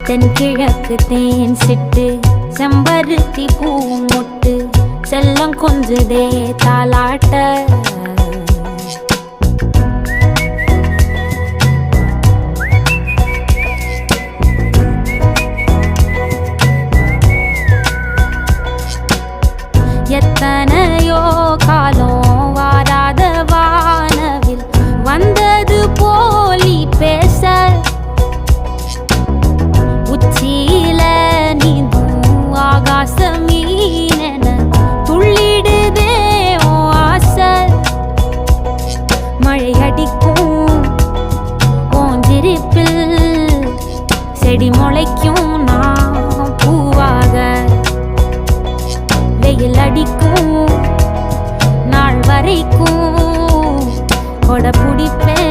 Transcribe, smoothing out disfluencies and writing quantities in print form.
தென்கிழக்கு தேன் சிட்டு செம்பருத்தி பூ மொட்டு செல்லம் கொஞ்சுதே தாலாட்ட எத்தனையோ காலம் வாராத வானவில் வந்தது போலி பேச உச்சியில நீந்தும் ஆகாச மீனென துள்ளிடுதே ஓ ஆசை மழை அடிக்கும் ஓஞ்சிருப்பில் செடி முளைக்கும் நான் பூவாக வெயில் அடிக்கும் நாள் வரைக்கும் கொடை பிடிப்பேன்